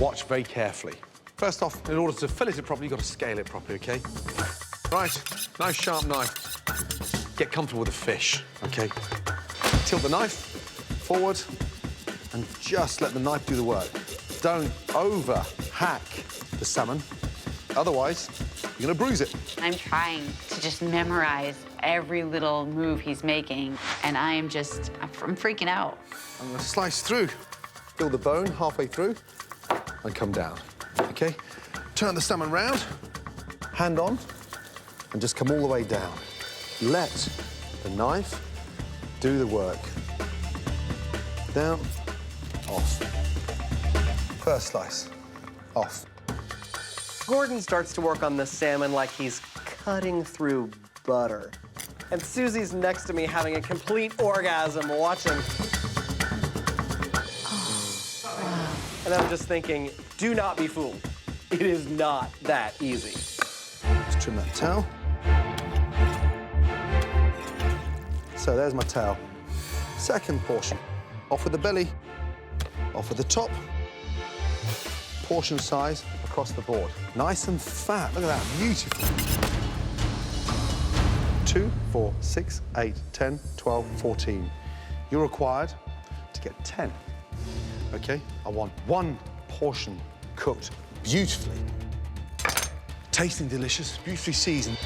Watch very carefully. First off, in order to fillet it properly, you've got to scale it properly, OK? Right, nice sharp knife. Get comfortable with the fish, OK? Tilt the knife forward and just let the knife do the work. Don't over-hack the salmon, otherwise you're going to bruise it. I'm trying to just memorize every little move he's making, and I'm freaking out. I'm going to slice through, feel the bone halfway through, and come down, OK? Turn the salmon round, hand on, and just come all the way down. Let the knife do the work. Down, off. First slice, off. Gordon starts to work on the salmon like he's cutting through butter. And Susie's next to me having a complete orgasm watching. And I'm just thinking, do not be fooled. It is not that easy. Just trim that tail. So there's my tail. Second portion. Off with the belly, off with the top. Portion size across the board. Nice and fat. Look at that, beautiful. 2, 4, 6, 8, 10, 12, 14. You're required to get 10. OK? I want 1 portion cooked beautifully. Tasting delicious, beautifully seasoned.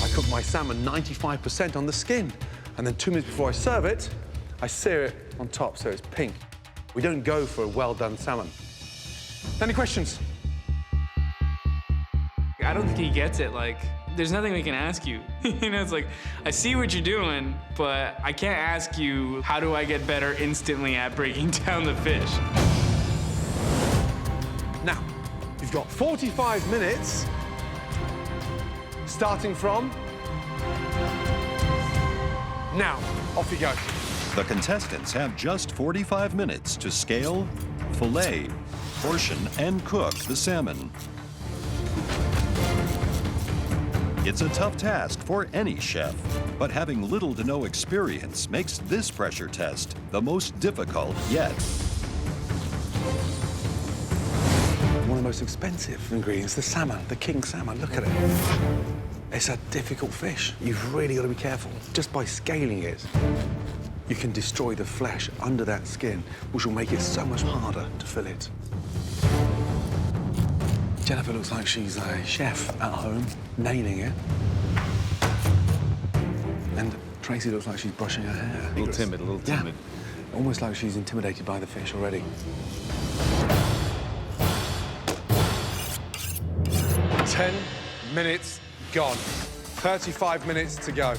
I cook my salmon 95% on the skin. And then 2 minutes before I serve it, I sear it on top so it's pink. We don't go for a well-done salmon. Any questions? I don't think he gets it. Like, there's nothing we can ask you. You know, it's like, I see what you're doing, but I can't ask you, how do I get better instantly at breaking down the fish? Now, you've got 45 minutes, starting from now. Off you go. The contestants have just 45 minutes to scale, fillet, portion, and cook the salmon. It's a tough task for any chef, but having little to no experience makes this pressure test the most difficult yet. One of the most expensive ingredients, the salmon, the king salmon. Look at it. It's a difficult fish. You've really got to be careful. Just by scaling it, you can destroy the flesh under that skin, which will make it so much harder to fillet. Jennifer looks like she's a chef at home, nailing it. And Tracy looks like she's brushing her hair. A little timid, a little timid. Yeah. Almost like she's intimidated by the fish already. 10 minutes gone. 35 minutes to go.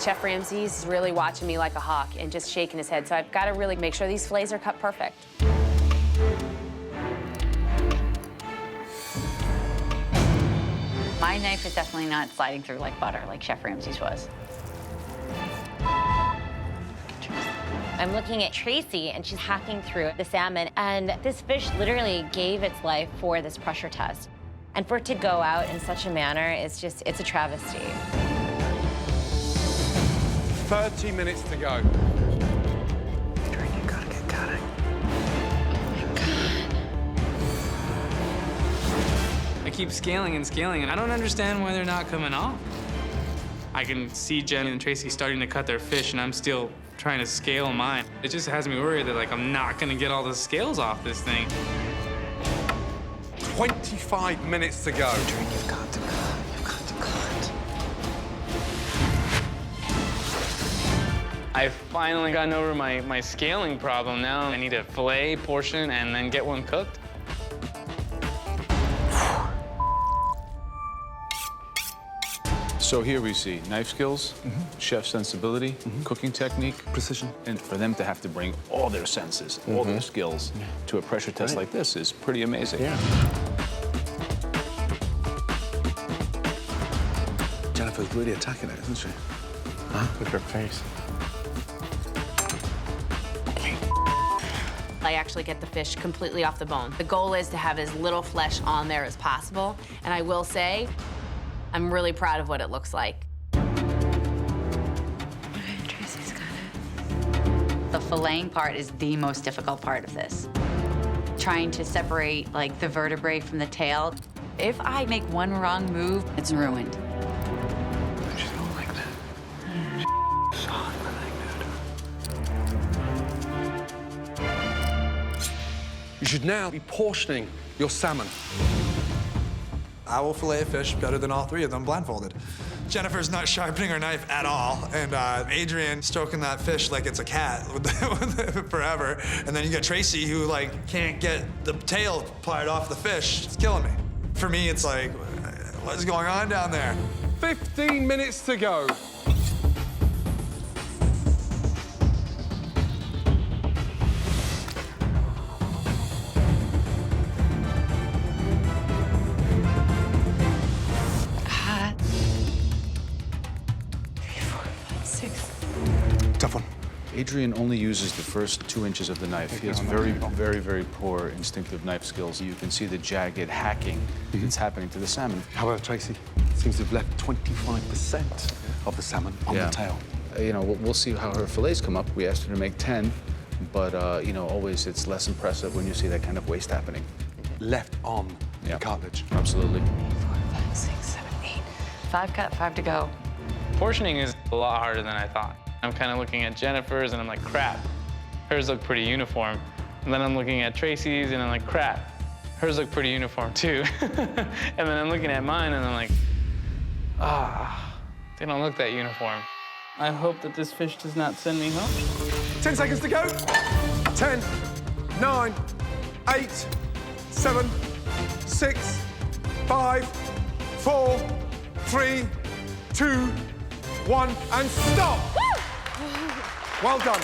Chef Ramsay's really watching me like a hawk and just shaking his head, so I've got to really make sure these fillets are cut perfect. My knife is definitely not sliding through like butter, like Chef Ramsay's was. I'm looking at Tracy, and she's hacking through the salmon, and this fish literally gave its life for this pressure test. And for it to go out in such a manner, it's a travesty. 30 minutes to go. You gotta get going. Oh my God. I keep scaling and scaling, and I don't understand why they're not coming off. I can see Jen and Tracy starting to cut their fish, and I'm still trying to scale mine. It just has me worried that, like, I'm not gonna get all the scales off this thing. 25 minutes to go. You've got to cut. You've got to cut. I've finally gotten over my scaling problem. Now I need to fillet, portion, and then get one cooked. So here we see knife skills, chef sensibility, cooking technique, Precision. and for them to have to bring all their senses, all their skills to a pressure test like this is pretty amazing. Yeah. Jennifer's really attacking it, isn't she? Huh? Look at her face. I actually get the fish completely off the bone. The goal is to have as little flesh on there as possible, and I will say, I'm really proud of what it looks like. Tracy's got it. The filleting part is the most difficult part of this. trying to separate like the vertebrae from the tail. If I make one wrong move, it's ruined. You should now be portioning your salmon. I will fillet a fish better than all three of them blindfolded. Jennifer's not sharpening her knife at all, and Adrian stroking that fish like it's a cat forever. And then you get Tracy, who like can't get the tail plied off the fish. It's killing me. For me, it's like, what's going on down there? 15 minutes to go. Tough one. Adrian only uses the first 2 inches of the knife. He has very, very, very poor instinctive knife skills. You can see the jagged hacking that's happening to the salmon. However, Tracy seems to have left 25% of the salmon on the tail. You know, we'll see how her fillets come up. We asked her to make 10, but, you know, always it's less impressive when you see that kind of waste happening. Left on the cartilage. Absolutely. 4, 5, 6, 7, 8. 5 cut, 5 to go. Portioning is a lot harder than I thought. I'm kind of looking at Jennifer's and I'm like, crap. Hers look pretty uniform. And then I'm looking at Tracy's and I'm like, crap. Hers look pretty uniform too. And then I'm looking at mine and I'm like, they don't look that uniform. I hope that this fish does not send me home. 10 seconds to go. 10, 9, 8, 7, 6, 5, 4, 3, 2, 1, and stop! Well done.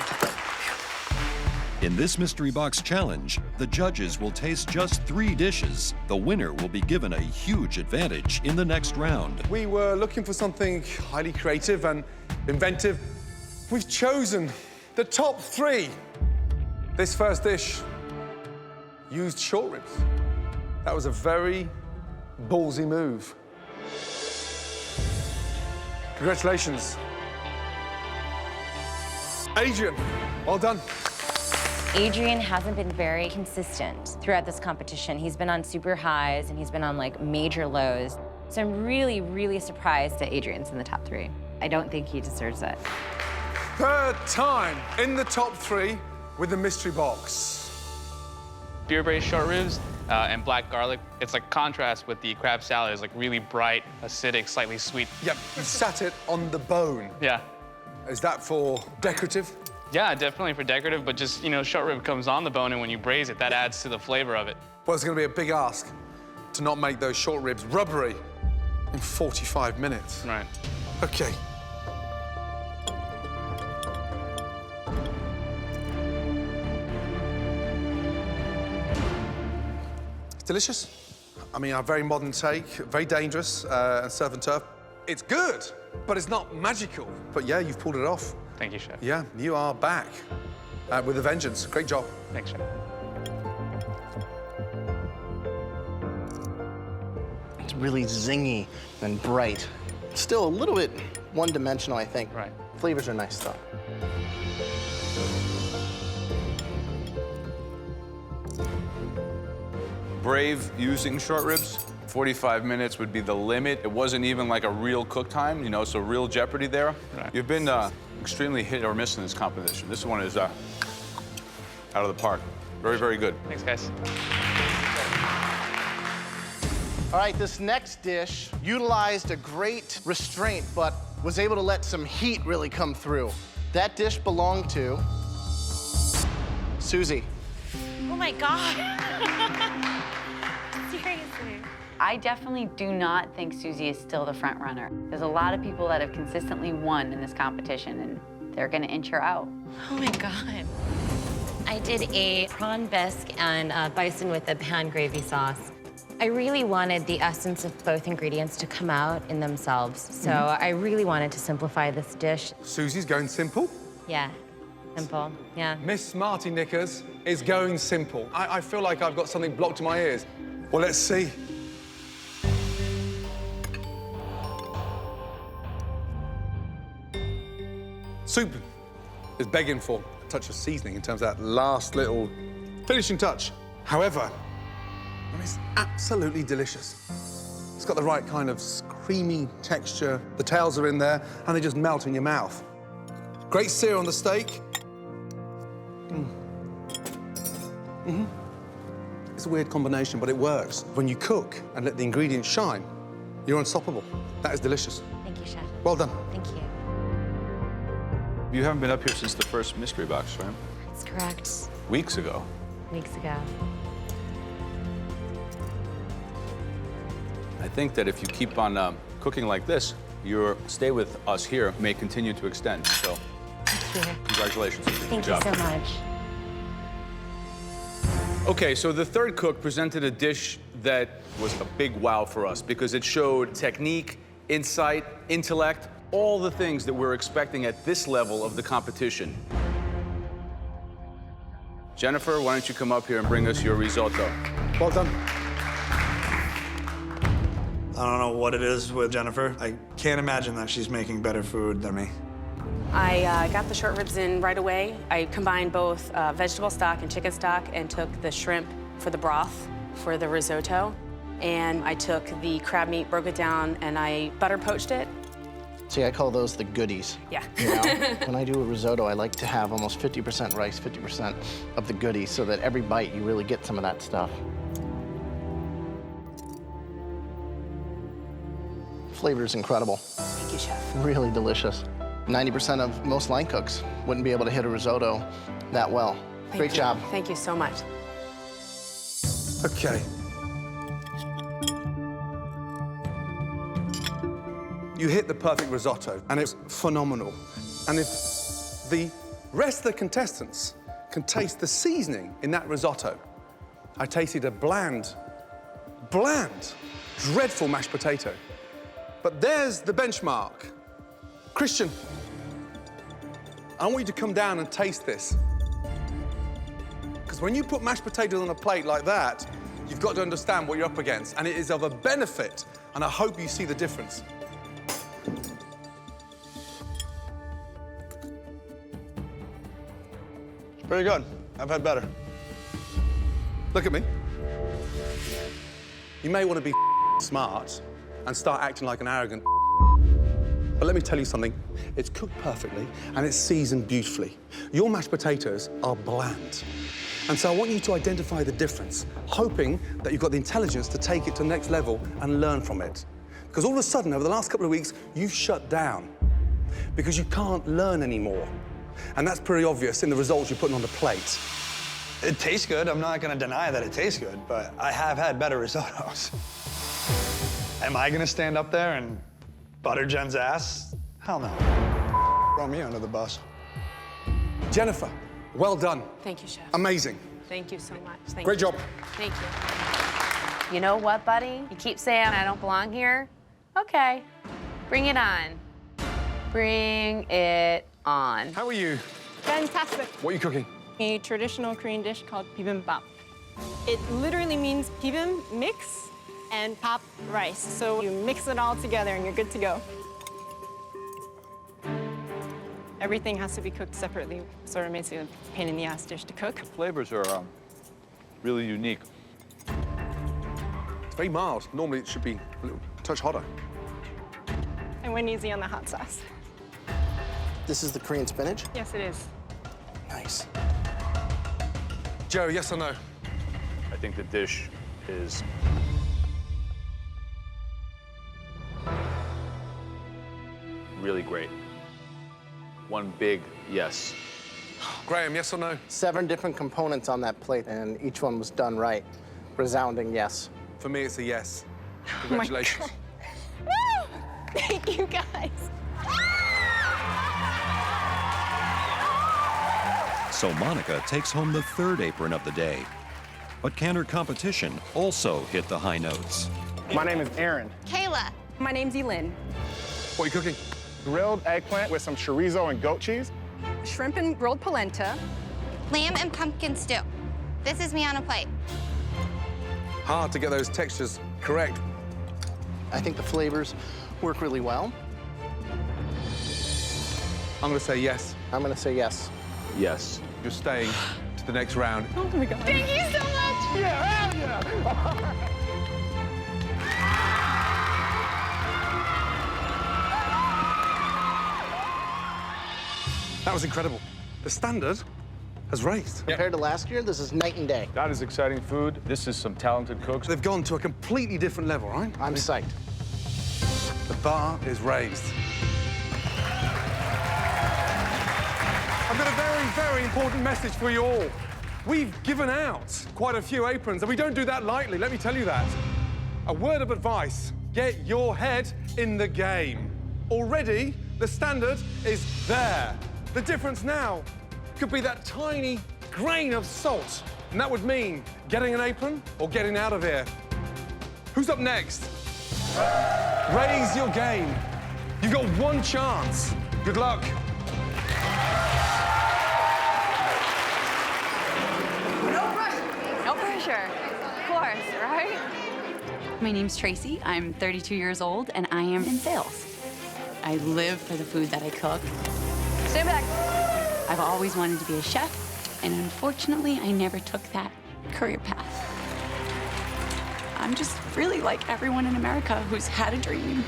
In this mystery box challenge, the judges will taste just 3 dishes. The winner will be given a huge advantage in the next round. We were looking for something highly creative and inventive. We've chosen the top 3. This first dish used short ribs. That was a very ballsy move. Congratulations. Adrian, well done. Adrian hasn't been very consistent throughout this competition. He's been on super highs and he's been on like major lows. So I'm really, really surprised that Adrian's in the top 3. I don't think he deserves it. Third time in the top 3 with the mystery box. Beer braised short ribs and black garlic. It's like contrast with the crab salad. It's like really bright, acidic, slightly sweet. Yep, you sat it on the bone. Yeah. Is that for decorative? Yeah, definitely for decorative, but just, you know, short rib comes on the bone, and when you braise it, that adds to the flavor of it. Well, it's going to be a big ask to not make those short ribs rubbery in 45 minutes. Right. Okay. It's delicious. I mean, a very modern take, very dangerous, and surf and turf. It's good, but it's not magical. But yeah, you've pulled it off. Thank you, Chef. Yeah, you are back with a vengeance. Great job. Thanks, Chef. It's really zingy and bright. Still a little bit one-dimensional, I think. Right. Flavors are nice, though. Brave using short ribs. 45 minutes would be the limit. It wasn't even like a real cook time, you know, so real jeopardy there. Right. You've been extremely hit or miss in this competition. This one is out of the park. Very, very good. Thanks, guys. All right, this next dish utilized a great restraint, but was able to let some heat really come through. That dish belonged to Susie. Oh my God. Seriously. I definitely do not think Susie is still the front runner. There's a lot of people that have consistently won in this competition, and they're gonna inch her out. Oh my God. I did a prawn bisque and bison with a pan gravy sauce. I really wanted the essence of both ingredients to come out in themselves, so I really wanted to simplify this dish. Susie's going simple. Yeah, simple, yeah. Miss Smarty Knickers is going simple. I feel like I've got something blocked in my ears. Well, let's see. Soup is begging for a touch of seasoning in terms of that last little finishing touch. However, it's absolutely delicious. It's got the right kind of creamy texture. The tails are in there, and they just melt in your mouth. Great sear on the steak. It's a weird combination, but it works. When you cook and let the ingredients shine, you're unstoppable. That is delicious. Thank you, Chef. Well done. Thank you. You haven't been up here since the first mystery box, right? That's correct. Weeks ago. Weeks ago. I think that if you keep on cooking like this, your stay with us here may continue to extend. So, Thank you. congratulations. Thank Good you job. so much. Okay, so the third cook presented a dish that was a big wow for us because it showed technique, insight, intellect, all the things that we're expecting at this level of the competition. Jennifer, why don't you come up here and bring us your risotto? Well done. I don't know what it is with Jennifer. I can't imagine that she's making better food than me. I got the short ribs in right away. I combined both vegetable stock and chicken stock and took the shrimp for the broth for the risotto. And I took the crab meat, broke it down, and I butter poached it. See, I call those the goodies. Yeah. You know? When I do a risotto, I like to have almost 50% rice, 50% of the goodies, so that every bite you really get some of that stuff. Flavor is incredible. Thank you, Chef. Really delicious. 90% of most line cooks wouldn't be able to hit a risotto that well. Great job. Thank you so much. Okay. You hit the perfect risotto, and it's phenomenal. And if the rest of the contestants can taste the seasoning in that risotto, I tasted a bland, dreadful mashed potato. But there's the benchmark. Christian, I want you to come down and taste this. Because when you put mashed potatoes on a plate like that, you've got to understand what you're up against, and it is of a benefit, and I hope you see the difference. Very good. I've had better. Look at me. You may want to be smart and start acting like an arrogant. But let me tell you something. It's cooked perfectly and it's seasoned beautifully. Your mashed potatoes are bland. And so I want you to identify the difference, hoping that you've got the intelligence to take it to the next level and learn from it. Because all of a sudden, over the last couple of weeks, you've shut down because you can't learn anymore. And that's pretty obvious in the results you're putting on the plate. It tastes good. I'm not going to deny that it tastes good, but I have had better risottos. Am I going to stand up there and butter Jen's ass? Hell no. Throw me under the bus. Jennifer, well done. Thank you, Chef. Amazing. Thank you so much. Thank Great you. job. Thank you. You know what, buddy? You keep saying I don't belong here. Okay, bring it on. Bring it on. How are you? Fantastic. What are you cooking? A traditional Korean dish called bibimbap. It literally means bibim, mix, and pap, rice. So you mix it all together and you're good to go. Everything has to be cooked separately, sort of makes it a pain in the ass dish to cook. Flavors are really unique. It's very mild. Normally it should be a little touch hotter. I went easy on the hot sauce. This is the Korean spinach? Yes, it is. Nice. Joe, yes or no? I think the dish is really great. One big yes. Graham, yes or no? 7 different components on that plate, and each one was done right. Resounding yes. For me, it's a yes. Oh my Congratulations. Woo! Thank you, guys. So Monica takes home the third apron of the day. But can her competition also hit the high notes? My name is Aaron. Kayla. My name's Elin. What are you cooking? Grilled eggplant with some chorizo and goat cheese. Shrimp and grilled polenta. Lamb and pumpkin stew. This is me on a plate. Hard to get those textures correct. I think the flavors work really well. I'm gonna say yes. I'm gonna say yes. Yes. You're staying to the next round. Oh my God. Thank you so much. Yeah, hell yeah! That was incredible. The standard has raised. Compared to last year, this is night and day. That is exciting food. This is some talented cooks. They've gone to a completely different level, right? I'm psyched. The bar is raised. I've got a very, very important message for you all. We've given out quite a few aprons, and we don't do that lightly, let me tell you that. A word of advice, get your head in the game. Already, the standard is there. The difference now could be that tiny grain of salt, and that would mean getting an apron or getting out of here. Who's up next? Raise your game. You've got one chance. Good luck. No pressure, of course, right? My name's Tracy. I'm 32 years old, and I am in sales. I live for the food that I cook. Stand back. I've always wanted to be a chef, and unfortunately, I never took that career path. I'm just really like everyone in America who's had a dream.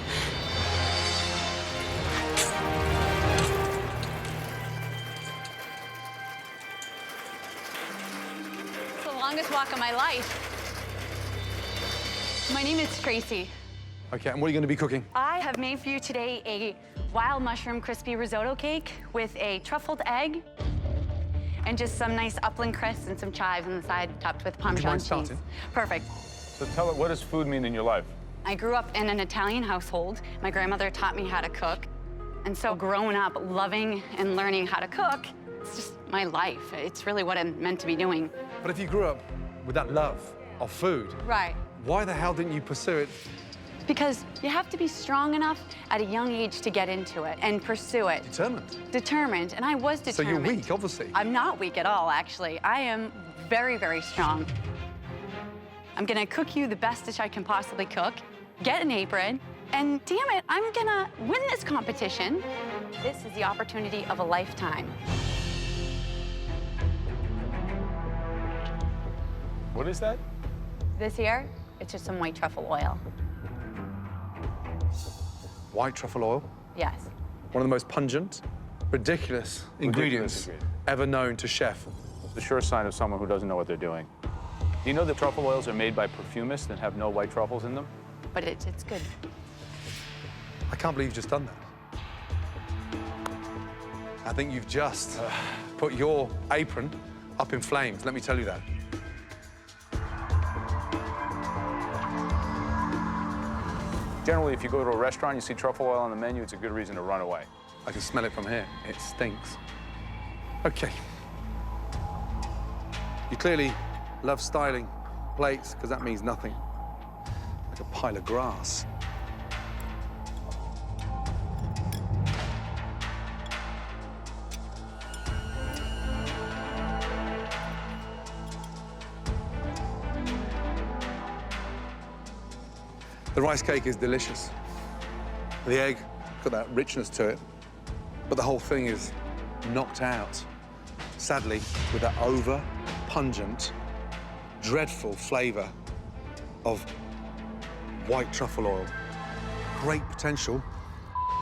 It's the longest walk of my life. My name is Tracy. Okay, and what are you going to be cooking? I have made for you today a wild mushroom crispy risotto cake with a truffled egg and just some nice upland crisps and some chives on the side, topped with Parmesan cheese. starting? Perfect. So tell it, what does food mean in your life? I grew up in an Italian household. My grandmother taught me how to cook. And so growing up, loving and learning how to cook, it's just my life. It's really what I'm meant to be doing. But if you grew up with that love of food, Right. why the hell didn't you pursue it? Because you have to be strong enough at a young age to get into it and pursue it. Determined. Determined, and I was So determined. you're weak, obviously. I'm not weak at all, actually. I am very, very strong. I'm gonna cook you the best dish I can possibly cook, get an apron, and damn it, I'm gonna win this competition. This is the opportunity of a lifetime. What is that? This here, it's just some white truffle oil. White truffle oil, Yes. one of the most pungent, ridiculous ingredients ever known to chef. It's the sure sign of someone who doesn't know what they're doing. Do you know that truffle oils are made by perfumists that have no white truffles in them? But it's good. I can't believe you've just done that. I think you've just put your apron up in flames, let me tell you that. Generally, if you go to a restaurant, you see truffle oil on the menu, it's a good reason to run away. I can smell it from here. It stinks. Okay. You clearly love styling plates, because that means nothing. Like a pile of grass. The rice cake is delicious. The egg got that richness to it, but the whole thing is knocked out, sadly, with that over-pungent, dreadful flavor of white truffle oil. Great potential.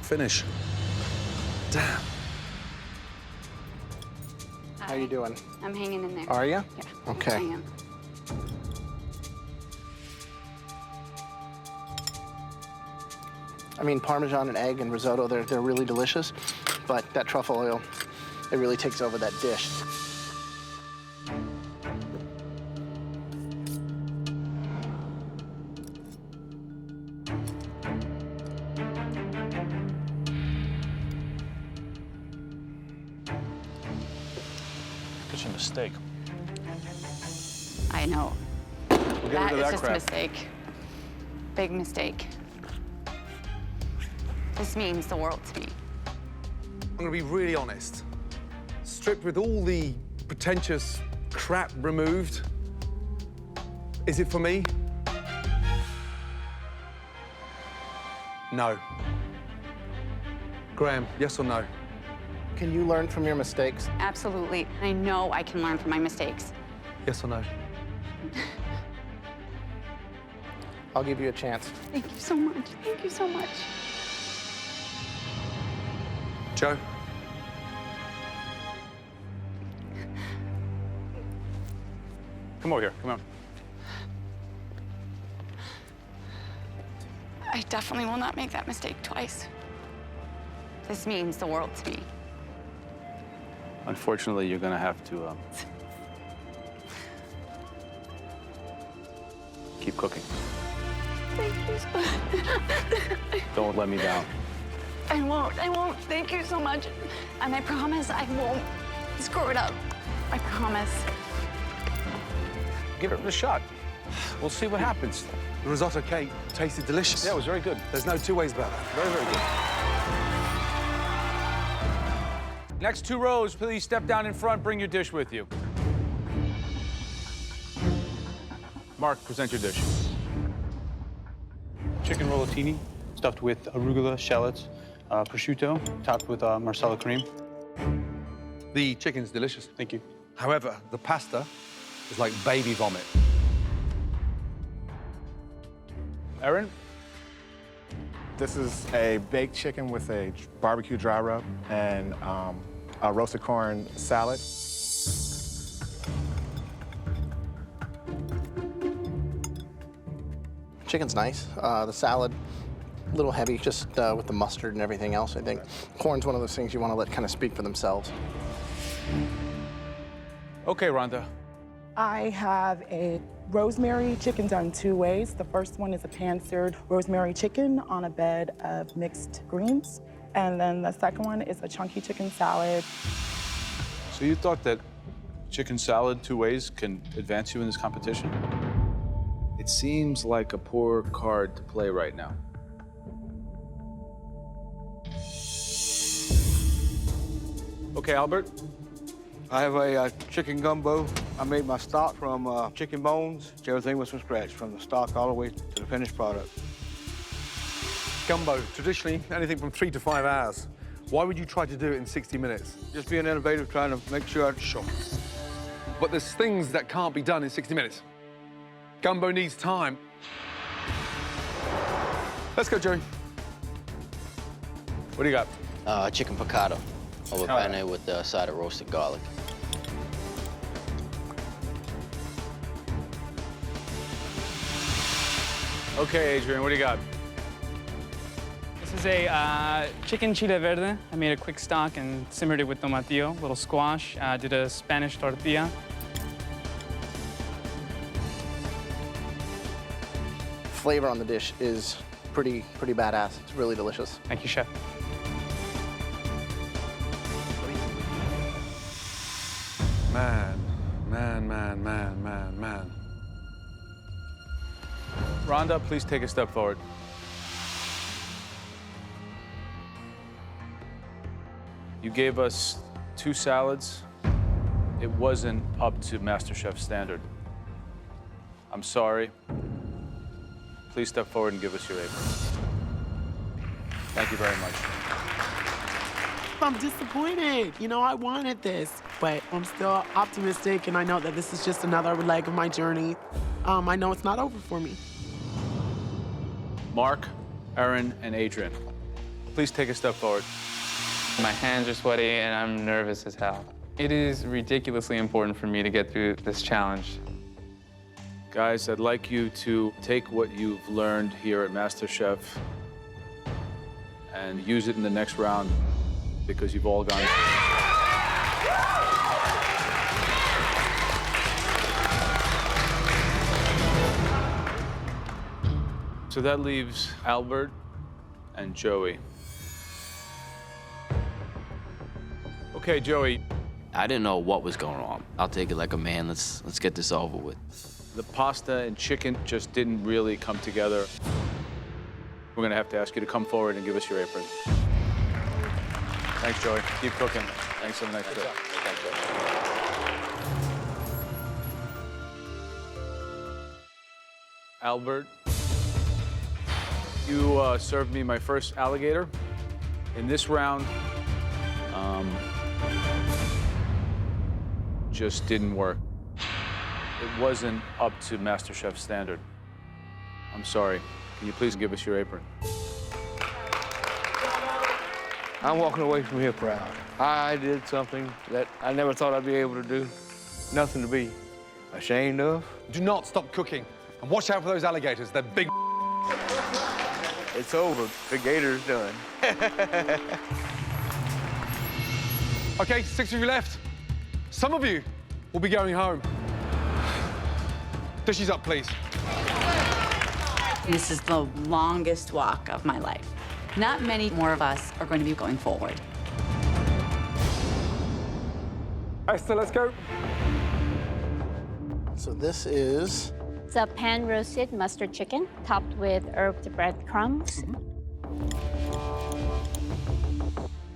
Finish. Damn. How you doing? I'm hanging in there. Are you? Yeah. Okay. I am. I mean, Parmesan and egg and risotto, they're really delicious, but that truffle oil, it really takes over that dish. Such a mistake. I know. We'll get rid of That is that just crap. a mistake. Big mistake. This means the world to me. I'm gonna be really honest. Stripped with all the pretentious crap removed, is it for me? No. Graham, yes or no? Can you learn from your mistakes? Absolutely. I know I can learn from my mistakes. Yes or no? I'll give you a chance. Thank you so much. Thank you so much. Joe? Come over here, come on. I definitely will not make that mistake twice. This means the world to me. Unfortunately, you're gonna have to keep cooking. Thank you so much. Don't let me down. I won't. Thank you so much. And I promise I won't screw it up. I promise. Give it a shot. We'll see what happens. The risotto cake tasted delicious. Yeah, it was very good. There's no two ways about that. Very, very good. Next 2 rows, please step down in front, bring your dish with you. Mark, present your dish. Chicken rollatini, stuffed with arugula, shallots, prosciutto, topped with Marsala cream. The chicken's delicious. Thank you. However, the pasta is like baby vomit. Aaron? This is a baked chicken with a barbecue dry rub and a roasted corn salad. Chicken's nice. The salad, a little heavy, just with the mustard and everything else, I think. Corn's one of those things you want to let kind of speak for themselves. Okay, Rhonda. I have a rosemary chicken done 2 ways. The first one is a pan-seared rosemary chicken on a bed of mixed greens. And then the second one is a chunky chicken salad. So you thought that chicken salad 2 ways can advance you in this competition? It seems like a poor card to play right now. Okay, Albert. I have a chicken gumbo. I made my stock from chicken bones. Everything was from scratch, from the stock all the way to the finished product. Gumbo, traditionally, anything from 3 to 5 hours. Why would you try to do it in 60 minutes? Just being innovative, trying to make sure I... Sure. But there's things that can't be done in 60 minutes. Gumbo needs time. Let's go, Joey. What do you got? Chicken piccata over Oh, yeah. penne with a side of roasted garlic. Okay, Adrian, what do you got? This is a chicken chile verde. I made a quick stock and simmered it with tomatillo, little squash. Did a Spanish tortilla. Flavor on the dish is pretty badass. It's really delicious. Thank you, chef. Man. Rhonda, please take a step forward. You gave us 2 salads. It wasn't up to MasterChef standard. I'm sorry. Please step forward and give us your apron. Thank you very much. I'm disappointed. You know, I wanted this, but I'm still optimistic, and I know that this is just another leg of my journey. I know it's not over for me. Mark, Aaron, and Adrian, please take a step forward. My hands are sweaty and I'm nervous as hell. It is ridiculously important for me to get through this challenge. Guys, I'd like you to take what you've learned here at MasterChef and use it in the next round because you've all gone through. So that leaves Albert and Joey. Okay, Joey. I didn't know what was going on. I'll take it like a man. Let's get this over with. The pasta and chicken just didn't really come together. We're gonna have to ask you to come forward and give us your apron. Thanks, Joey. Keep cooking. Thanks, have a nice day. Albert, you served me my first alligator. In this round, just didn't work. It wasn't up to MasterChef standard. I'm sorry. Can you please give us your apron? I'm walking away from here proud. I did something that I never thought I'd be able to do. Nothing to be ashamed of. Do not stop cooking. And watch out for those alligators. They're big. It's over. The gator's done. Okay, 6 of you left. Some of you will be going home. Dishes up, please. This is the longest walk of my life. Not many more of us are going to be going forward. Esther, let's go. So this is... It's a pan-roasted mustard chicken topped with herbed breadcrumbs.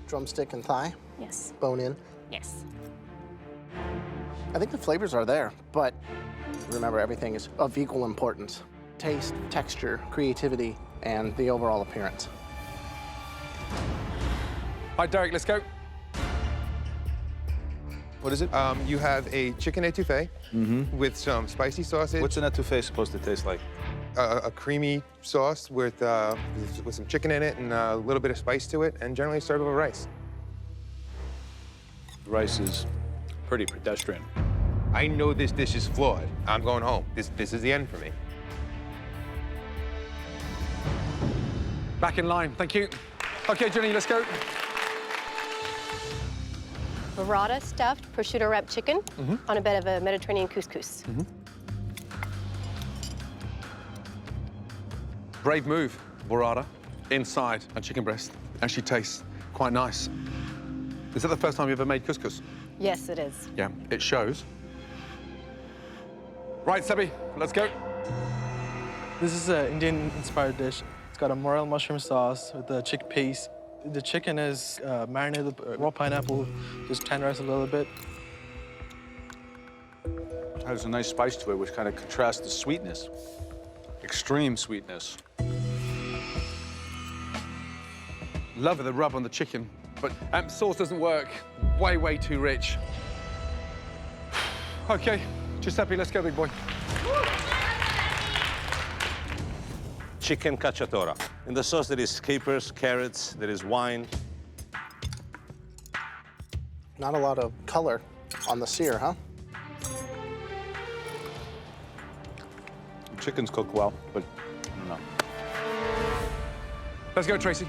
Drumstick and thigh? Yes. Bone in? Yes. I think the flavors are there, but remember, everything is of equal importance. Taste, texture, creativity, and the overall appearance. All right, Derek, let's go. What is it? You have a chicken etouffee with some spicy sauces. What's an etouffee supposed to taste like? A creamy sauce with some chicken in it and a little bit of spice to it, and generally served with rice. Rice is pretty pedestrian. I know this dish is flawed. I'm going home. This is the end for me. Back in line, thank you. Okay, Jenny, let's go. Burrata stuffed prosciutto wrapped chicken on a bed of a Mediterranean couscous. Brave move, burrata, inside a chicken breast. Actually tastes quite nice. Is that the first time you ever made couscous? Yes, it is. Yeah, it shows. Right, Sebi, let's go. This is an Indian-inspired dish. It's got a morel mushroom sauce with the chickpeas. The chicken is marinated with raw pineapple, just tenderized a little bit. It has a nice spice to it, which kind of contrasts the sweetness. Extreme sweetness. Love the rub on the chicken, but sauce doesn't work. Way, way too rich. Okay, Giuseppe, let's go, big boy. Chicken cacciatora. In the sauce, there is capers, carrots, there is wine. Not a lot of color on the sear, huh? Chicken's cooked well, but I don't know. Let's go, Tracy.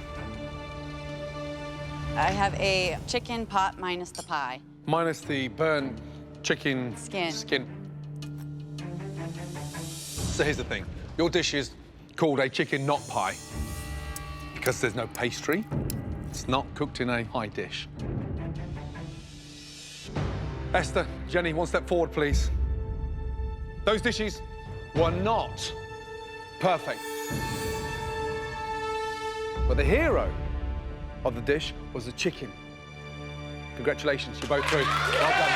I have a chicken pot minus the pie. Minus the burnt chicken Skin. So here's the thing. Your dish is called a chicken not pie because there's no pastry. It's not cooked in a pie dish. Esther, Jenny, one step forward, please. Those dishes were not perfect. But the hero of the dish was the chicken. Congratulations, you're both through. Well done.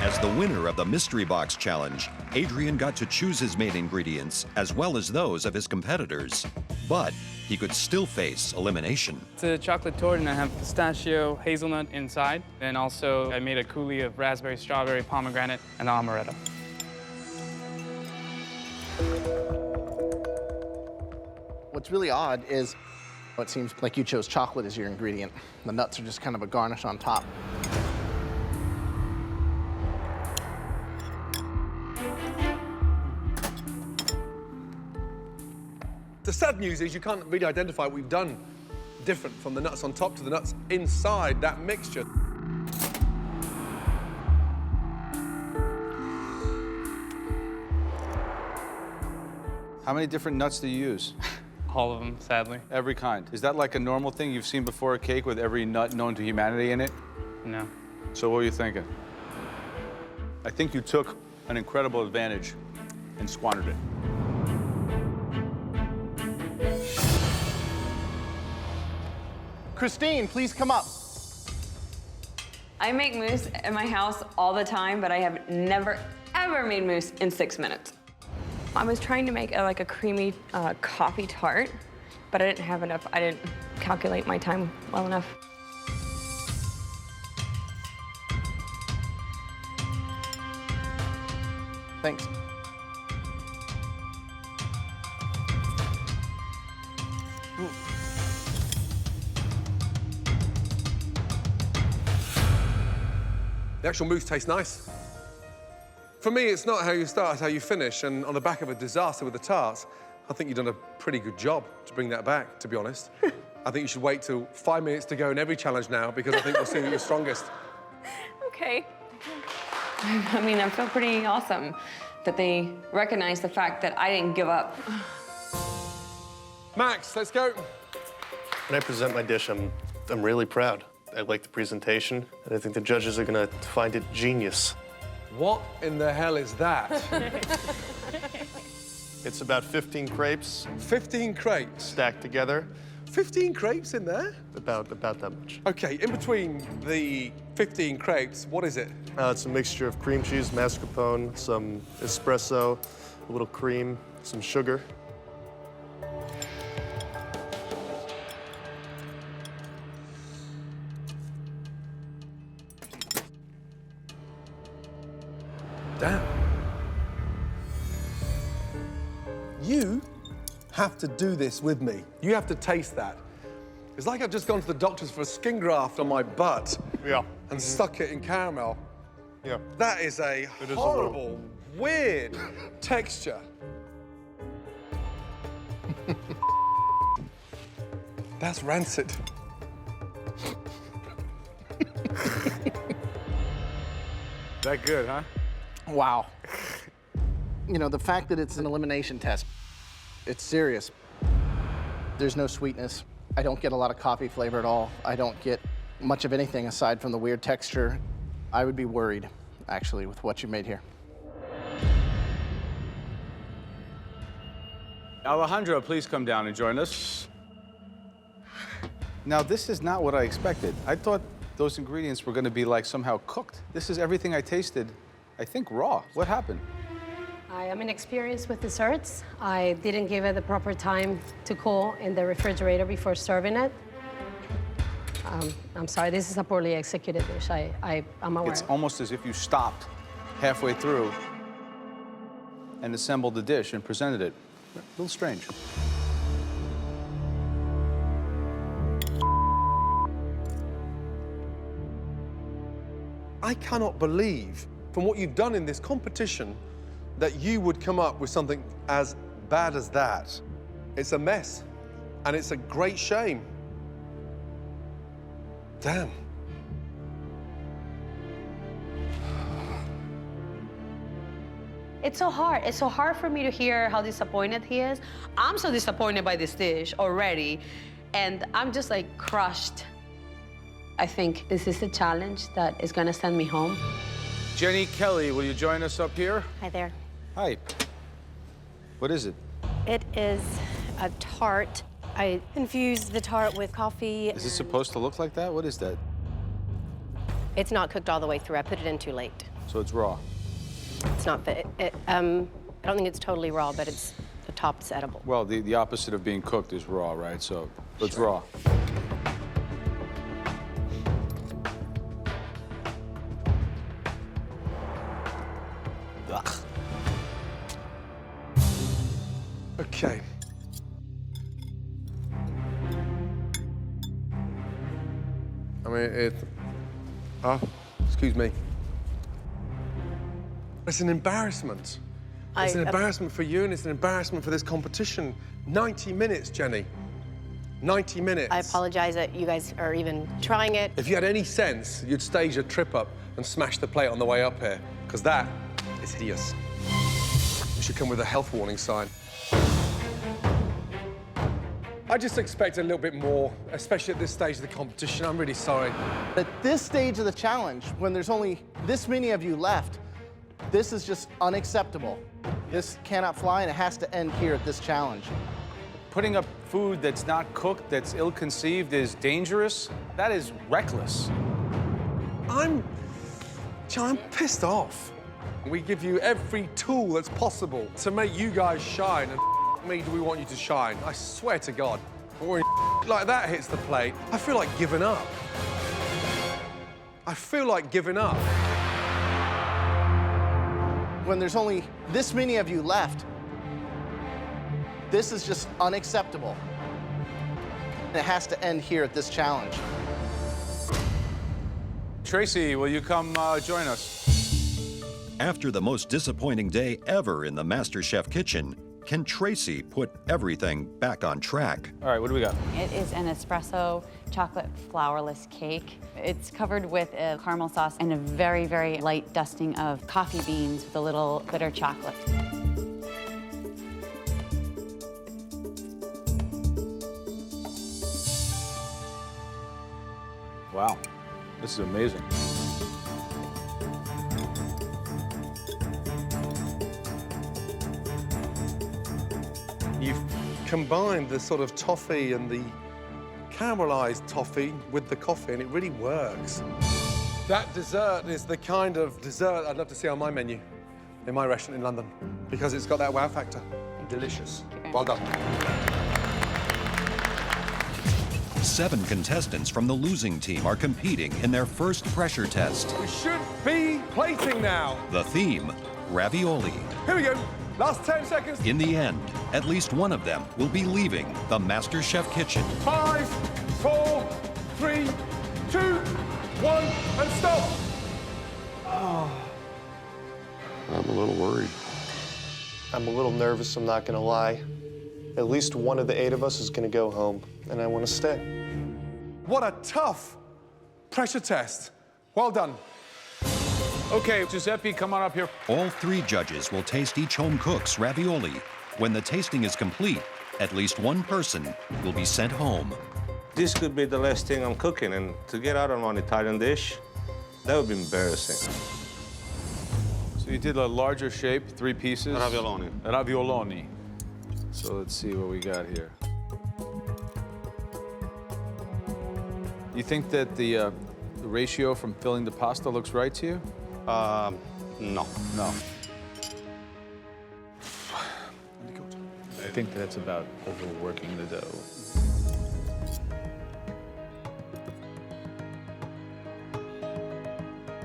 As the winner of the Mystery Box Challenge, Adrian got to choose his main ingredients as well as those of his competitors. But he could still face elimination. It's a chocolate torte, and I have pistachio, hazelnut inside. And also, I made a coulis of raspberry, strawberry, pomegranate, and amaretto. What's really odd is it seems like you chose chocolate as your ingredient. The nuts are just kind of a garnish on top. The sad news is you can't really identify what we've done different from the nuts on top to the nuts inside that mixture. How many different nuts do you use? All of them, sadly. Every kind. Is that like a normal thing you've seen before, a cake with every nut known to humanity in it? No. So what were you thinking? I think you took an incredible advantage and squandered it. Christine, please come up. I make mousse at my house all the time, but I have never, ever made mousse in 6 minutes. I was trying to make like a creamy coffee tart, but I didn't have enough. I didn't calculate my time well enough. Thanks. The actual mousse tastes nice. For me, it's not how you start, it's how you finish. And on the back of a disaster with the tarts, I think you've done a pretty good job to bring that back, to be honest. I think you should wait till 5 minutes to go in every challenge now, because I think we'll see who you're strongest. Okay. I mean, I feel pretty awesome that they recognize the fact that I didn't give up. Max, let's go. When I present my dish, I'm really proud. I like the presentation, and I think the judges are gonna find it genius. What in the hell is that? It's about 15 crepes. 15 crepes? Stacked together. 15 crepes in there? About that much. Okay, in between the 15 crepes, what is it? It's a mixture of cream cheese, mascarpone, some espresso, a little cream, some sugar. Damn. You have to do this with me. You have to taste that. It's like I've just gone to the doctors for a skin graft on my butt. Yeah. And stuck it in caramel. Yeah. That is a horrible, weird texture. That's rancid. That good, huh? Wow. You know, the fact that it's an elimination test, it's serious. There's no sweetness. I don't get a lot of coffee flavor at all. I don't get much of anything aside from the weird texture. I would be worried, actually, with what you made here. Alejandro, please come down and join us. Now, this is not what I expected. I thought those ingredients were going to be like somehow cooked. This is everything I tasted, I think, raw. What happened? I am inexperienced with desserts. I didn't give it the proper time to cool in the refrigerator before serving it. I'm sorry, this is a poorly executed dish. I'm aware. It's almost as if you stopped halfway through and assembled the dish and presented it. A little strange. I cannot believe, from what you've done in this competition, that you would come up with something as bad as that. It's a mess, and it's a great shame. Damn. It's so hard. It's so hard for me to hear how disappointed he is. I'm so disappointed by this dish already, and I'm just like crushed. I think this is a challenge that is gonna send me home. Jenny Kelly, will you join us up here? Hi there. Hi. What is it? It is a tart. I infused the tart with coffee. Is it supposed to look like that? What is that? It's not cooked all the way through. I put it in too late. So it's raw. It's not, I don't think it's totally raw, but it's, the top's edible. Well, the opposite of being cooked is raw, right? So it's raw. Ugh. Okay. I mean, excuse me. It's an embarrassment. It's an embarrassment for you, and it's an embarrassment for this competition. 90 minutes, Jenny. 90 minutes. I apologize that you guys are even trying it. If you had any sense, you'd stage a trip up and smash the plate on the way up here, because that is hideous. You should come with a health warning sign. I just expected a little bit more, especially at this stage of the competition. I'm really sorry. At this stage of the challenge, when there's only this many of you left, this is just unacceptable. This cannot fly, and it has to end here at this challenge. Putting up food that's not cooked, that's ill-conceived, is dangerous. That is reckless. I'm pissed off. We give you every tool that's possible to make you guys shine, and me, do we want you to shine? I swear to God. But when like that hits the plate, I feel like giving up. I feel like giving up. when there's only this many of you left, this is just unacceptable. It has to end here at this challenge. Tracy, will you come join us? After the most disappointing day ever in the MasterChef kitchen, can Tracy put everything back on track? All right, what do we got? It is an espresso chocolate flourless cake. It's covered with a caramel sauce and a very, very light dusting of coffee beans with a little bitter chocolate. Wow, this is amazing. You've combined the sort of toffee and the caramelized toffee with the coffee, and it really works. That dessert is the kind of dessert I'd love to see on my menu in my restaurant in London, because it's got that wow factor. Delicious. Well done. 7 contestants from the losing team are competing in their first pressure test. We should be plating now. The theme, ravioli. Here we go. Last 10 seconds. In the end, at least one of them will be leaving the MasterChef kitchen. 5, 4, 3, 2, 1, and stop. Oh. I'm a little worried. I'm a little nervous, I'm not gonna lie. At least one of the 8 of us is gonna go home, and I wanna stay. What a tough pressure test. Well done. Okay, Giuseppe, come on up here. All 3 judges will taste each home cook's ravioli. When the tasting is complete, at least one person will be sent home. This could be the last thing I'm cooking, and to get out on an Italian dish, that would be embarrassing. So you did a larger shape, 3 pieces. Ravioloni. Ravioloni. So let's see what we got here. You think that the ratio from filling the pasta looks right to you? No. No. I think that's about overworking the dough.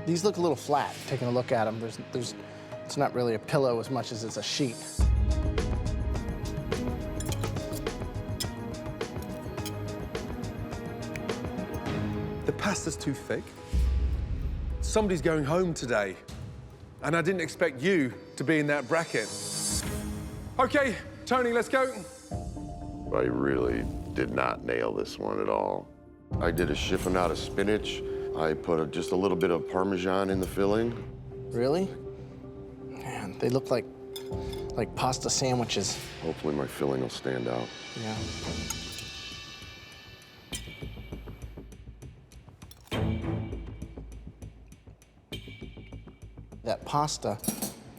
These look a little flat, taking a look at them. It's not really a pillow as much as it's a sheet. The pasta's too thick. Somebody's going home today, and I didn't expect you to be in that bracket. Okay, Tony, let's go. I really did not nail this one at all. I did a chiffonata of spinach. I put just a little bit of Parmesan in the filling. Really? Man, they look like pasta sandwiches. Hopefully my filling will stand out. Yeah. That pasta,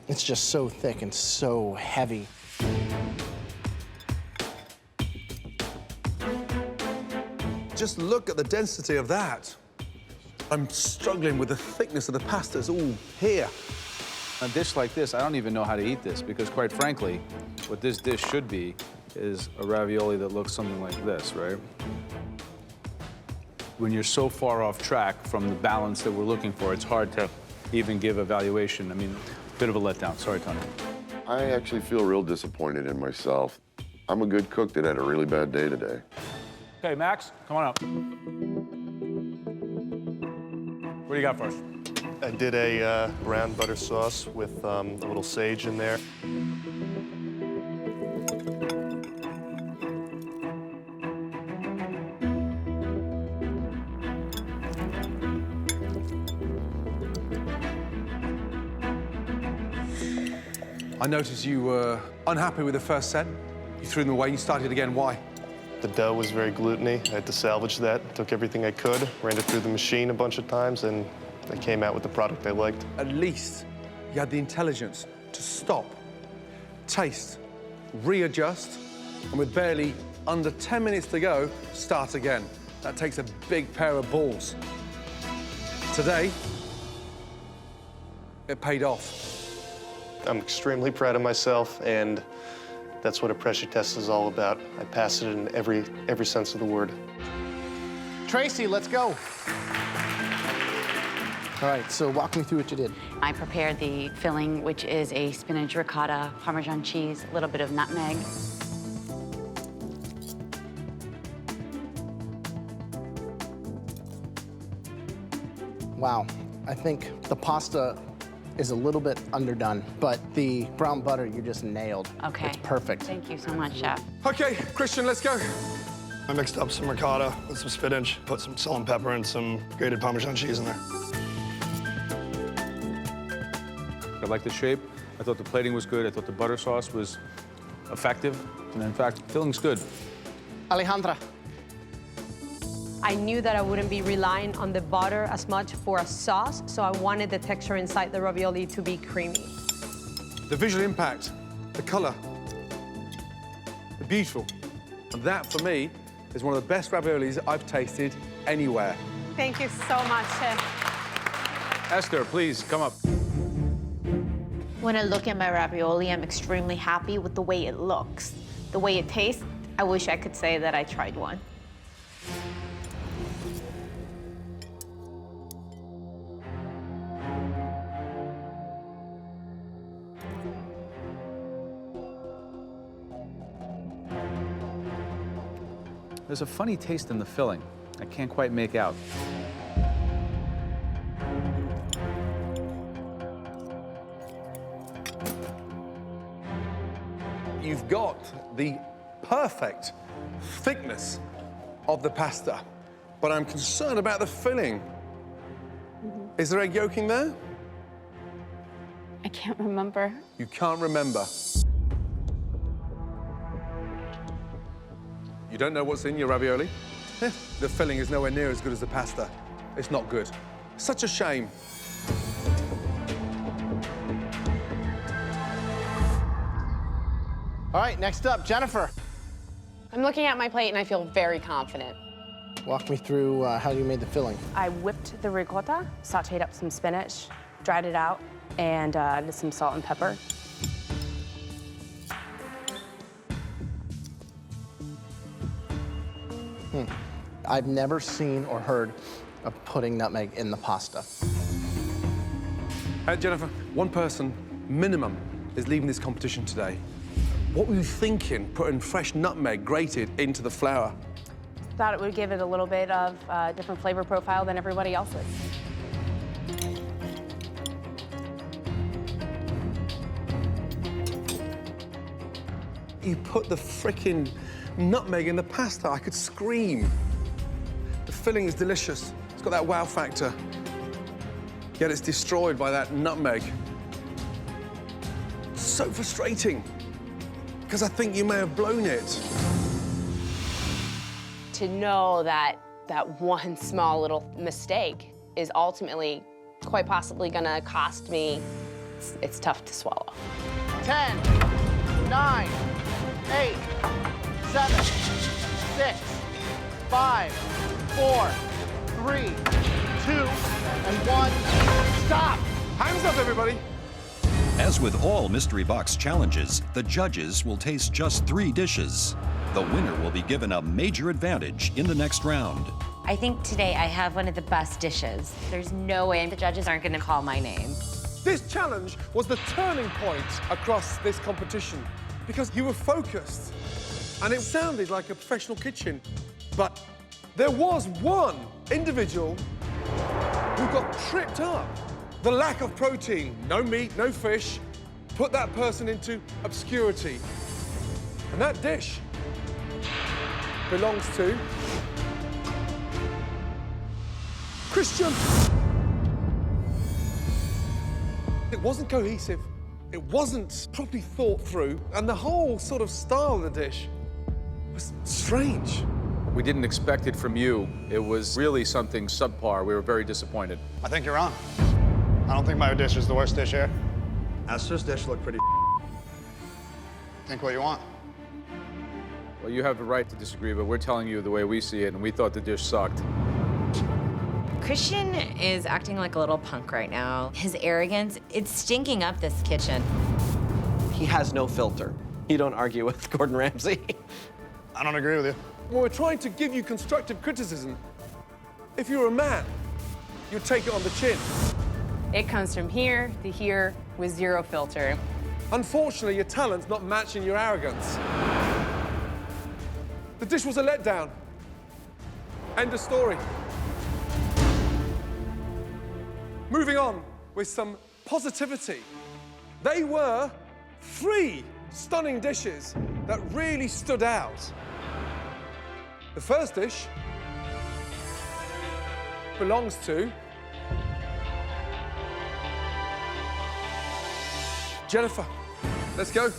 it's just so thick and so heavy. Just look at the density of that. I'm struggling with the thickness of the pasta. It's all here. A dish like this, I don't even know how to eat this, because quite frankly, what this dish should be is a ravioli that looks something like this, right? When you're so far off track from the balance that we're looking for, it's hard to even give a valuation. I mean, a bit of a letdown. Sorry, Tony. I actually feel real disappointed in myself. I'm a good cook that had a really bad day today. Okay, Max, come on up. What do you got for us? I did a brown butter sauce with a little sage in there. I noticed you were unhappy with the first set. You threw them away, you started again. Why? The dough was very gluteny. I had to salvage that. Took everything I could, ran it through the machine a bunch of times, and I came out with the product I liked. At least you had the intelligence to stop, taste, readjust, and with barely under 10 minutes to go, start again. That takes a big pair of balls. Today, it paid off. I'm extremely proud of myself, and that's what a pressure test is all about. I passed it in every sense of the word. Tracy, let's go. All right, so walk me through what you did. I prepared the filling, which is a spinach ricotta, Parmesan cheese, a little bit of nutmeg. Wow, I think the pasta is a little bit underdone, but the brown butter you just nailed. Okay. It's perfect. Thank you so much, Chef. Okay, Christian, let's go. I mixed up some ricotta with some spinach, put some salt and pepper and some grated Parmesan cheese in there. I like the shape. I thought the plating was good. I thought the butter sauce was effective. And in fact, filling's good. Alejandra. I knew that I wouldn't be relying on the butter as much for a sauce, so I wanted the texture inside the ravioli to be creamy. The visual impact, the color, they're beautiful. And that, for me, is one of the best raviolis I've tasted anywhere. Thank you so much, Chef. Esther, please, come up. When I look at my ravioli, I'm extremely happy with the way it looks. The way it tastes, I wish I could say that I tried one. There's a funny taste in the filling. I can't quite make out. You've got the perfect thickness of the pasta, but I'm concerned about the filling. Is there egg yolking there? I can't remember. You can't remember. You don't know what's in your ravioli? The filling is nowhere near as good as the pasta. It's not good. Such a shame. All right, next up, Jennifer. I'm looking at my plate and I feel very confident. Walk me through how you made the filling. I whipped the ricotta, sauteed up some spinach, dried it out, and added some salt and pepper. I've never seen or heard of putting nutmeg in the pasta. Hey, Jennifer, one person, minimum, is leaving this competition today. What were you thinking, putting fresh nutmeg grated into the flour? Thought it would give it a little bit of a different flavor profile than everybody else's. You put the frickin' nutmeg in the pasta, I could scream. The filling is delicious. It's got that wow factor. Yet it's destroyed by that nutmeg. So frustrating, because I think you may have blown it. To know that that one small little mistake is ultimately quite possibly gonna cost me, it's tough to swallow. 10, 9, 8, 7, 6, 5, 4, 3, 2, and 1. Stop! Hands up, everybody. As with all mystery box challenges, the judges will taste just 3 dishes. The winner will be given a major advantage in the next round. I think today I have one of the best dishes. There's no way the judges aren't gonna call my name. This challenge was the turning point across this competition because you were focused and it sounded like a professional kitchen. But there was one individual who got tripped up. The lack of protein, no meat, no fish, put that person into obscurity. And that dish belongs to Christian. It wasn't cohesive, it wasn't properly thought through, and the whole sort of style of the dish was strange. We didn't expect it from you. It was really something subpar. We were very disappointed. I think you're wrong. I don't think my dish is the worst dish here. Esther's dish looked pretty. Think what you want. Well, you have the right to disagree, but we're telling you the way we see it, and we thought the dish sucked. Christian is acting like a little punk right now. His arrogance, it's stinking up this kitchen. He has no filter. You don't argue with Gordon Ramsay. I don't agree with you. Well, we're trying to give you constructive criticism. If you're a man, you'd take it on the chin. It comes from here to here with zero filter. Unfortunately, your talent's not matching your arrogance. The dish was a letdown. End of story. Moving on with some positivity. They were 3 stunning dishes that really stood out. The first dish belongs to Jennifer. Let's go.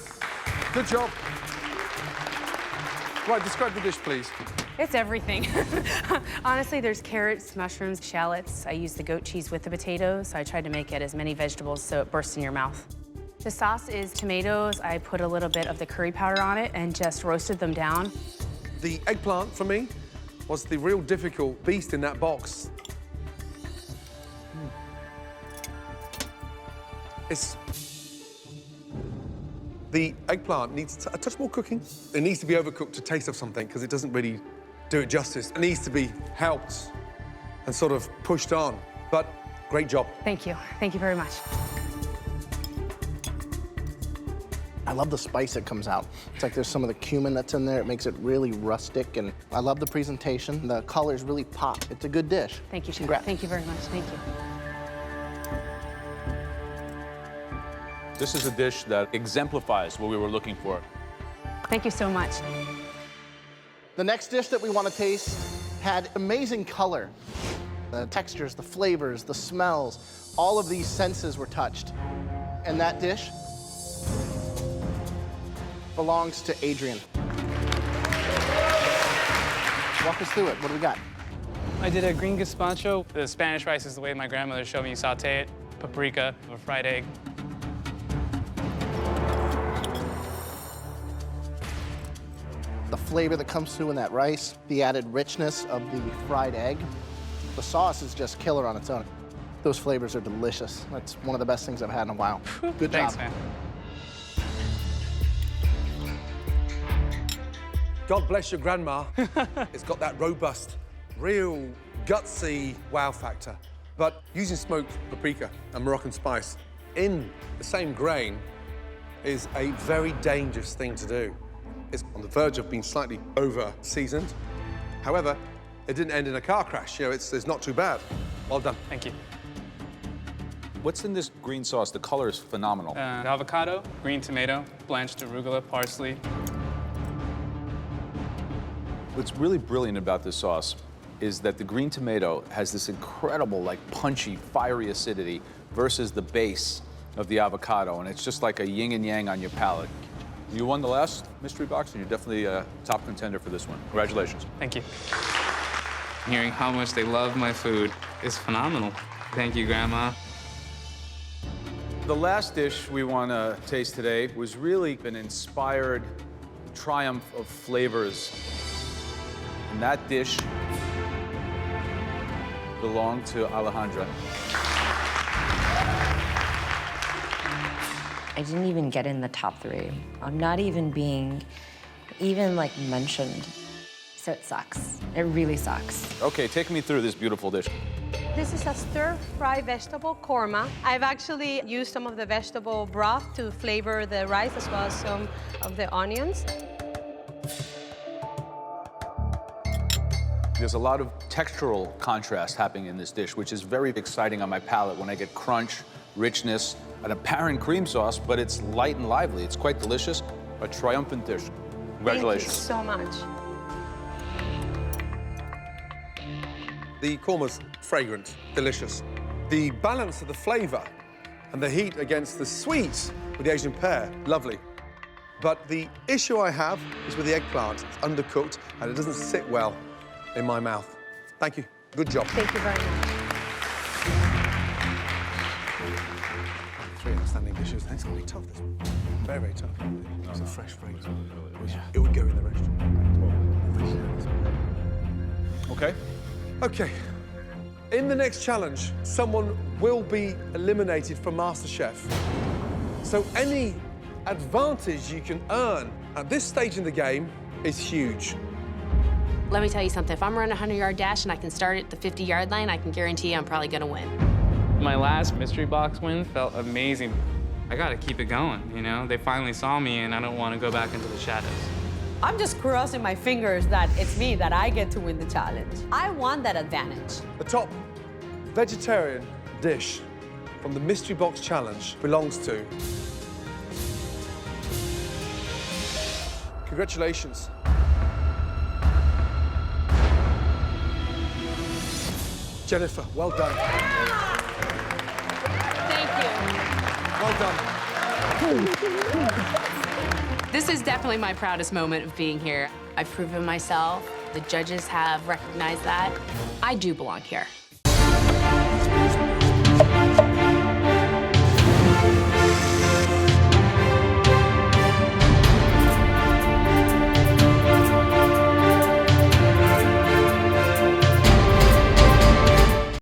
Good job. Right, describe the dish, please. It's everything. Honestly, there's carrots, mushrooms, shallots. I use the goat cheese with the potatoes, so I tried to make it as many vegetables so it bursts in your mouth. The sauce is tomatoes. I put a little bit of the curry powder on it and just roasted them down. The eggplant, for me, was the real difficult beast in that box. The eggplant needs a touch more cooking. It needs to be overcooked to taste of something because it doesn't really do it justice. It needs to be helped and sort of pushed on. But great job. Thank you. Thank you very much. I love the spice that comes out. It's like there's some of the cumin that's in there. It makes it really rustic, and I love the presentation. The colors really pop. It's a good dish. Thank you, Chef. Congrats. Thank you very much. Thank you. This is a dish that exemplifies what we were looking for. Thank you so much. The next dish that we want to taste had amazing color. The textures, the flavors, the smells, all of these senses were touched. And that dish belongs to Adrian. Walk us through it. What do we got? I did a green gazpacho. The Spanish rice is the way my grandmother showed me you saute it. Paprika, a fried egg. The flavor that comes through in that rice, the added richness of the fried egg. The sauce is just killer on its own. Those flavors are delicious. That's one of the best things I've had in a while. Good job. Thanks, man. God bless your grandma. It's got that robust, real gutsy wow factor. But using smoked paprika and Moroccan spice in the same grain is a very dangerous thing to do. It's on the verge of being slightly over-seasoned. However, it didn't end in a car crash. You know, it's not too bad. Well done. Thank you. What's in this green sauce? The color is phenomenal. Avocado, green tomato, blanched arugula, parsley. What's really brilliant about this sauce is that the green tomato has this incredible, like, punchy, fiery acidity versus the base of the avocado, and it's just like a yin and yang on your palate. You won the last mystery box, and you're definitely a top contender for this one. Congratulations. Thank you. Hearing how much they love my food is phenomenal. Thank you, Grandma. The last dish we want to taste today was really an inspired triumph of flavors. And that dish belonged to Alejandra. I didn't even get in the top 3. I'm not even being mentioned. So it sucks. It really sucks. Okay, take me through this beautiful dish. This is a stir-fry vegetable korma. I've actually used some of the vegetable broth to flavor the rice as well as some of the onions. There's a lot of textural contrast happening in this dish, which is very exciting on my palate when I get crunch, richness, an apparent cream sauce, but it's light and lively. It's quite delicious. A triumphant dish. Congratulations. Thank you so much. The korma's fragrant, delicious. The balance of the flavor and the heat against the sweet with the Asian pear, lovely. But the issue I have is with the eggplant. It's undercooked and it doesn't sit well in my mouth. Thank you. Good job. Thank you very much. 3 outstanding dishes. It's going to be tough, this one. Very, very tough. It's a fresh fragrance. It would go in the restaurant. Okay. Okay. In the next challenge, someone will be eliminated from MasterChef. So any advantage you can earn at this stage in the game is huge. Let me tell you something. If I'm running a 100-yard dash and I can start at the 50-yard line, I can guarantee I'm probably going to win. My last mystery box win felt amazing. I gotta keep it going, you know? They finally saw me and I don't want to go back into the shadows. I'm just crossing my fingers that it's me, that I get to win the challenge. I want that advantage. The top vegetarian dish from the Mystery Box Challenge belongs to... Congratulations. Jennifer, well done. Thank you. Well done. This is definitely my proudest moment of being here. I've proven myself. The judges have recognized that. I do belong here.